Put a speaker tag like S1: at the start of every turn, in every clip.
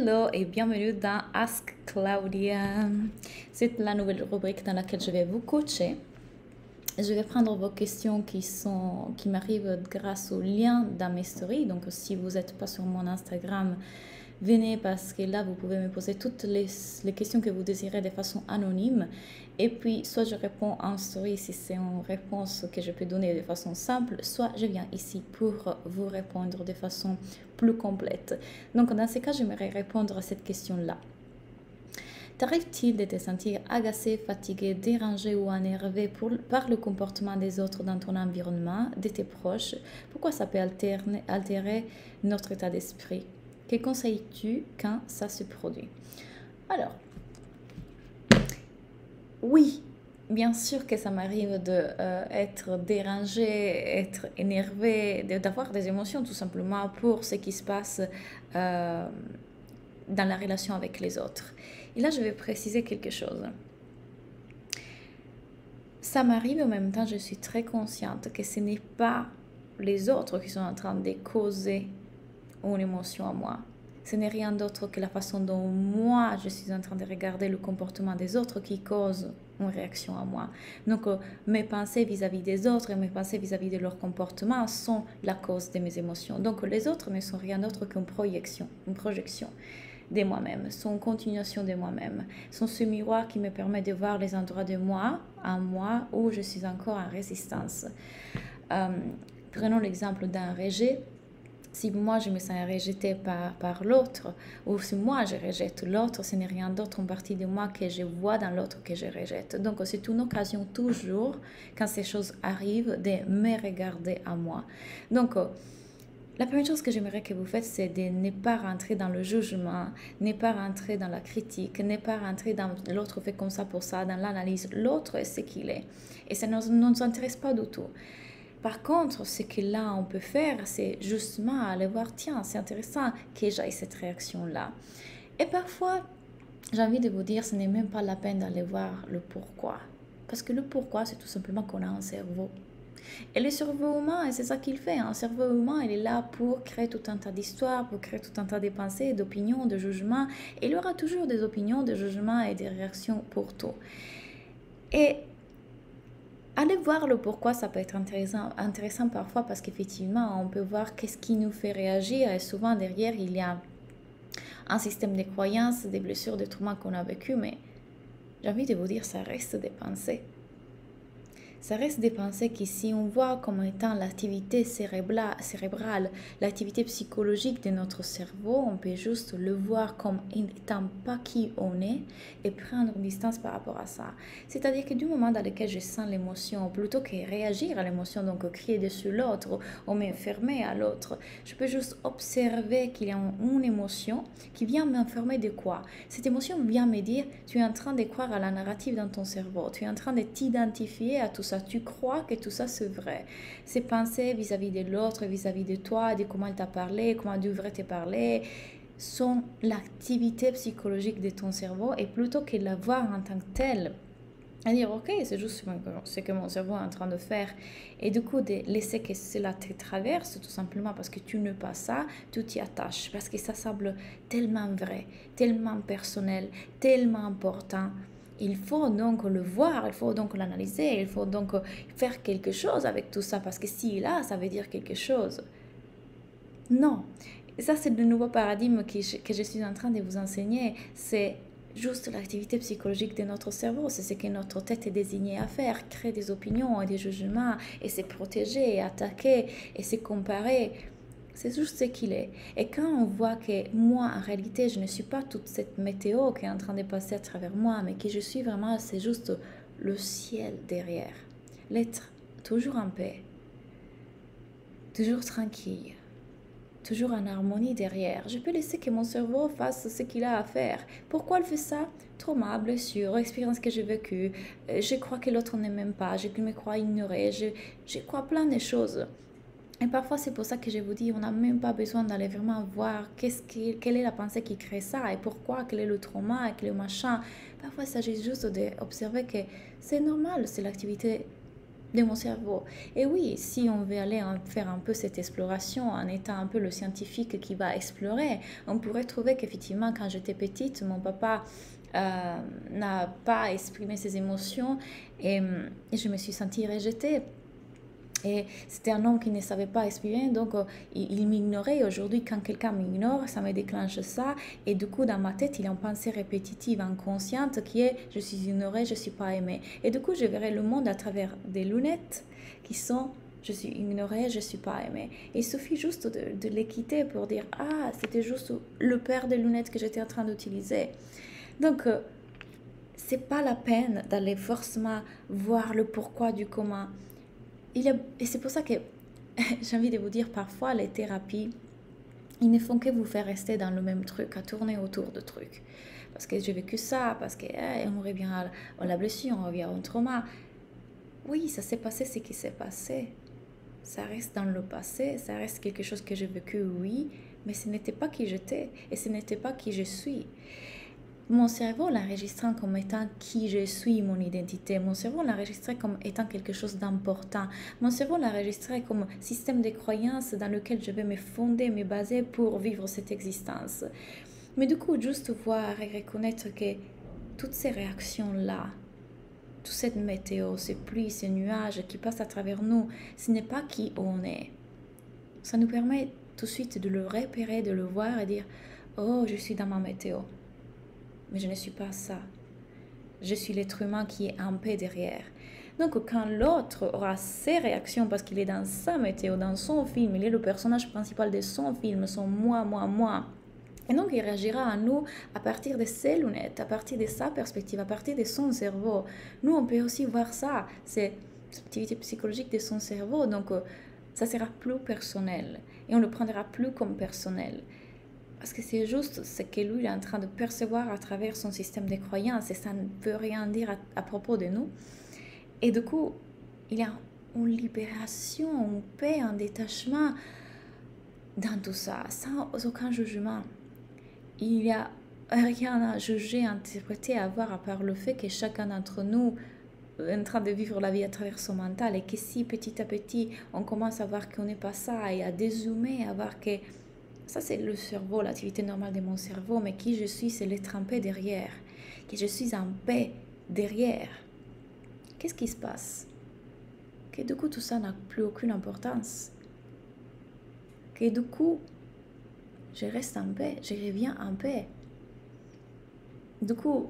S1: Hello et bienvenue dans Ask Claudia. C'est la nouvelle rubrique dans laquelle je vais vous coacher. Je vais prendre vos questions qui m'arrivent grâce au lien dans mes stories. Donc si vous n'êtes pas sur mon Instagram, venez parce que là vous pouvez me poser toutes les questions que vous désirez de façon anonyme. Et puis soit je réponds en story si c'est une réponse que je peux donner de façon simple, soit je viens ici pour vous répondre de façon plus complète. Donc dans ces cas, j'aimerais répondre à cette question-là. T'arrive-t-il de te sentir agacé, fatigué, dérangé ou énervé par le comportement des autres dans ton environnement, de tes proches? Pourquoi ça peut altérer notre état d'esprit? Que conseilles-tu quand ça se produit? Alors, oui, bien sûr que ça m'arrive d'être dérangé, être énervé, d'avoir des émotions tout simplement pour ce qui se passe dans la relation avec les autres. Et là, je vais préciser quelque chose. Ça m'arrive en même temps, je suis très consciente que ce n'est pas les autres qui sont en train de causer une émotion à moi. Ce n'est rien d'autre que la façon dont moi, je suis en train de regarder le comportement des autres qui cause une réaction à moi. Donc, mes pensées vis-à-vis des autres et mes pensées vis-à-vis de leur comportement sont la cause de mes émotions. Donc, les autres ne sont rien d'autre qu'une projection de moi-même, sont une continuation de moi-même, sont ce miroir qui me permet de voir les endroits de moi, en moi, où je suis encore en résistance. Prenons l'exemple d'un rejet. Si moi je me sens rejetée par l'autre, ou si moi je rejette l'autre, ce n'est rien d'autre en partie de moi que je vois dans l'autre que je rejette. Donc c'est une occasion toujours, quand ces choses arrivent, de me regarder à moi. Donc la première chose que j'aimerais que vous faites, c'est de ne pas rentrer dans le jugement, ne pas rentrer dans la critique, ne pas rentrer dans l'autre fait comme ça pour ça, dans l'analyse. L'autre est ce qu'il est. Et ça ne nous intéresse pas du tout. Par contre, ce que là on peut faire, c'est justement aller voir, tiens, c'est intéressant que j'aille cette réaction-là. Et parfois, j'ai envie de vous dire, ce n'est même pas la peine d'aller voir le pourquoi. Parce que le pourquoi, c'est tout simplement qu'on a un cerveau. Et le cerveau humain, c'est ça qu'il fait. Un cerveau humain, il est là pour créer tout un tas d'histoires, pour créer tout un tas de pensées, d'opinions, de jugements. Et il y aura toujours des opinions, des jugements et des réactions pour tout. Et aller voir le pourquoi, ça peut être intéressant parfois parce qu'effectivement, on peut voir qu'est-ce qui nous fait réagir. Et souvent, derrière, il y a un système de croyances, des blessures, des traumas qu'on a vécu. Mais j'ai envie de vous dire, ça reste des pensées. Ça reste des pensées qui, si on voit comme étant l'activité cérébrale, l'activité psychologique de notre cerveau, on peut juste le voir comme étant pas qui on est et prendre une distance par rapport à ça. C'est-à-dire que du moment dans lequel je sens l'émotion, plutôt que réagir à l'émotion, donc crier dessus l'autre ou m'enfermer à l'autre, je peux juste observer qu'il y a une émotion qui vient m'enfermer de quoi? Cette émotion vient me dire, tu es en train de croire à la narrative dans ton cerveau, tu es en train de t'identifier à tout ça. Tu crois que tout ça c'est vrai. Ces pensées vis-à-vis de l'autre, vis-à-vis de toi, de comment elle t'a parlé, comment elle devrait te parler, sont l'activité psychologique de ton cerveau et plutôt que de la voir en tant que telle, à dire ok, c'est juste ce que mon cerveau est en train de faire et du coup de laisser que cela te traverse tout simplement parce que tu n'es pas ça, tu t'y attaches parce que ça semble tellement vrai, tellement personnel, tellement important. Il faut donc le voir, il faut donc l'analyser, il faut donc faire quelque chose avec tout ça parce que si là, ça veut dire quelque chose. Non, ça c'est le nouveau paradigme que je suis en train de vous enseigner, c'est juste l'activité psychologique de notre cerveau, c'est ce que notre tête est désignée à faire, créer des opinions et des jugements et se protéger et attaquer et se comparer. C'est juste ce qu'il est. Et quand on voit que moi, en réalité, je ne suis pas toute cette météo qui est en train de passer à travers moi, mais que je suis vraiment, c'est juste le ciel derrière. L'être toujours en paix, toujours tranquille, toujours en harmonie derrière. Je peux laisser que mon cerveau fasse ce qu'il a à faire. Pourquoi il fait ça? Trauma, blessure, expérience que j'ai vécue. Je crois que l'autre ne m'aime pas, je me crois ignorée, je crois plein de choses. Et parfois, c'est pour ça que je vous dis, on n'a même pas besoin d'aller vraiment voir quelle est la pensée qui crée ça et pourquoi, quel est le trauma, quel est le machin. Parfois, il s'agit juste d'observer que c'est normal, c'est l'activité de mon cerveau. Et oui, si on veut aller faire un peu cette exploration en étant un peu le scientifique qui va explorer, on pourrait trouver qu'effectivement, quand j'étais petite, mon papa n'a pas exprimé ses émotions et je me suis sentie rejetée. Et c'était un homme qui ne savait pas exprimer, donc il m'ignorait. Aujourd'hui, quand quelqu'un m'ignore, ça me déclenche ça. Et du coup, dans ma tête, il y a une pensée répétitive, inconsciente, qui est « je suis ignorée, je ne suis pas aimée ». Et du coup, je verrai le monde à travers des lunettes qui sont « je suis ignorée, je ne suis pas aimée ». Il suffit juste de les quitter pour dire « ah, c'était juste le paire de lunettes que j'étais en train d'utiliser ». Donc, c'est pas la peine d'aller forcément voir le pourquoi du comment. Et c'est pour ça que j'ai envie de vous dire, parfois les thérapies, ils ne font que vous faire rester dans le même truc, à tourner autour de trucs. Parce que j'ai vécu ça, parce qu'on revient à la blessure, on revient au trauma. Oui, ça s'est passé ce qui s'est passé. Ça reste dans le passé, ça reste quelque chose que j'ai vécu, oui, mais ce n'était pas qui j'étais et ce n'était pas qui je suis. Mon cerveau l'enregistrant comme étant qui je suis, mon identité. Mon cerveau l'enregistrait comme étant quelque chose d'important. Mon cerveau l'enregistrait comme système de croyances dans lequel je vais me fonder, me baser pour vivre cette existence. Mais du coup, juste voir et reconnaître que toutes ces réactions-là, toute cette météo, ces pluies, ces nuages qui passent à travers nous, ce n'est pas qui on est. Ça nous permet tout de suite de le repérer, de le voir et dire « Oh, je suis dans ma météo ». Mais je ne suis pas ça. Je suis l'être humain qui est en paix derrière. Donc quand l'autre aura ses réactions parce qu'il est dans sa météo, dans son film, il est le personnage principal de son film, son moi. Et donc il réagira à nous à partir de ses lunettes, à partir de sa perspective, à partir de son cerveau. Nous, on peut aussi voir ça. C'est l'activité psychologique de son cerveau. Donc ça sera plus personnel. Et on ne le prendra plus comme personnel. Parce que c'est juste ce que lui est en train de percevoir à travers son système de croyances et ça ne veut rien dire à propos de nous. Et du coup, il y a une libération, une paix, un détachement dans tout ça, sans aucun jugement. Il n'y a rien à juger, à interpréter, à voir à part le fait que chacun d'entre nous est en train de vivre la vie à travers son mental et que si petit à petit on commence à voir qu'on n'est pas ça et à dézoomer, à voir que ça, c'est le cerveau, l'activité normale de mon cerveau, mais qui je suis, c'est l'être en paix derrière. Que je suis en paix derrière. Qu'est-ce qui se passe? Que du coup, tout ça n'a plus aucune importance. Que du coup, je reste en paix, je reviens en paix. Du coup,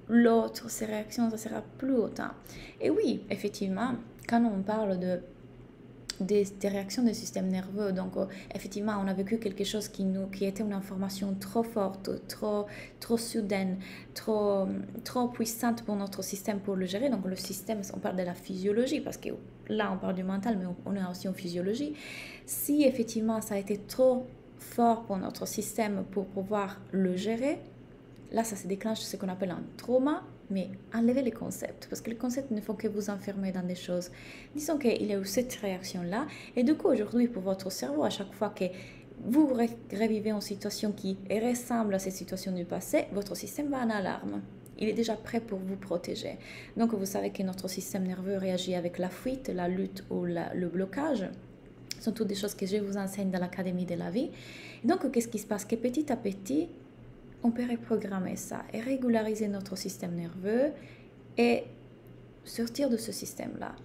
S1: l'autre, ses réactions, ça ne sera plus autant. Et oui, effectivement, quand on parle des réactions du système nerveux. Donc, effectivement, on a vécu quelque chose qui était une information trop forte, trop soudaine, trop puissante pour notre système pour le gérer. Donc, le système, on parle de la physiologie, parce que là, on parle du mental, mais on est aussi en physiologie. Si, effectivement, ça a été trop fort pour notre système pour pouvoir le gérer, là, ça se déclenche ce qu'on appelle un trauma, mais enlevez les concepts, parce que les concepts ne font que vous enfermer dans des choses. Disons qu'il y a eu cette réaction-là, et du coup, aujourd'hui, pour votre cerveau, à chaque fois que vous revivez une situation qui ressemble à cette situation du passé, votre système va en alarme. Il est déjà prêt pour vous protéger. Donc, vous savez que notre système nerveux réagit avec la fuite, la lutte ou le blocage. Ce sont toutes des choses que je vous enseigne dans l'Académie de la vie. Et donc, qu'est-ce qui se passe? Que petit à petit, on peut reprogrammer ça et régulariser notre système nerveux et sortir de ce système-là.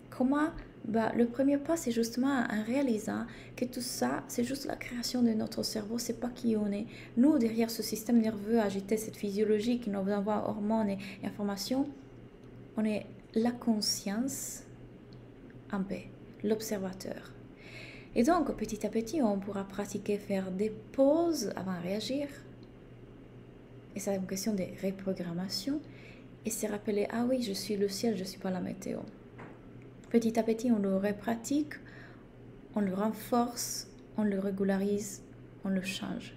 S1: Comment? Le premier pas, c'est justement en réalisant que tout ça, c'est juste la création de notre cerveau, c'est pas qui on est. Nous, derrière ce système nerveux agité, cette physiologie qui nous envoie hormones et informations, on est la conscience en paix, l'observateur. Et donc, petit à petit, on pourra pratiquer, faire des pauses avant de réagir. Et c'est une question de reprogrammation. Et se rappeler, ah oui, je suis le ciel, je ne suis pas la météo. Petit à petit, on le repratique, on le renforce, on le régularise, on le change.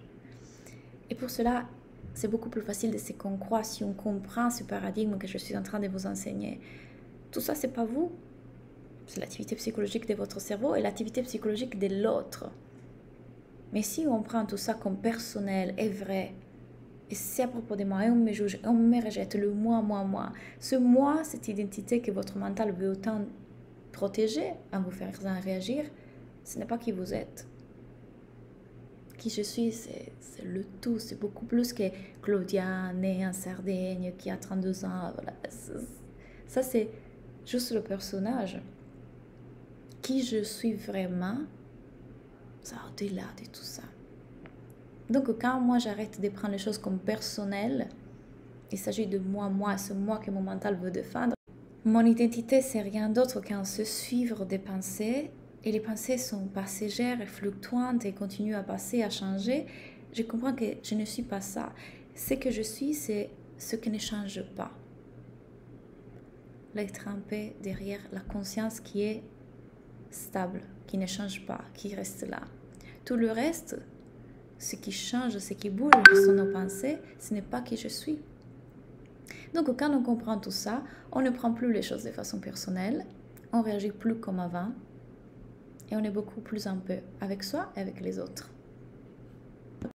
S1: Et pour cela, c'est beaucoup plus facile de se croire si on comprend ce paradigme que je suis en train de vous enseigner. Tout ça, c'est pas vous. C'est l'activité psychologique de votre cerveau et l'activité psychologique de l'autre. Mais si on prend tout ça comme personnel et vrai, et c'est à propos de moi, et on me juge, et on me rejette, le moi. Ce moi, cette identité que votre mental veut autant protéger, en vous faisant réagir, ce n'est pas qui vous êtes. Qui je suis, c'est le tout. C'est beaucoup plus que Claudia, née en Sardaigne, qui a 32 ans. Voilà. Ça, c'est juste le personnage. Qui je suis vraiment, ça au-delà de tout ça. Donc, quand moi, j'arrête de prendre les choses comme personnelles, il s'agit de moi, c'est moi que mon mental veut défendre. Mon identité, c'est rien d'autre qu'un se suivre des pensées. Et les pensées sont passagères et fluctuantes et continuent à passer, à changer. Je comprends que je ne suis pas ça. Ce que je suis, c'est ce qui ne change pas. L'être en paix derrière la conscience qui est stable, qui ne change pas, qui reste là. Tout le reste, ce qui change, ce qui bouge, ce sont nos pensées, ce n'est pas qui je suis. Donc quand on comprend tout ça, on ne prend plus les choses de façon personnelle, on réagit plus comme avant et on est beaucoup plus en paix avec soi et avec les autres.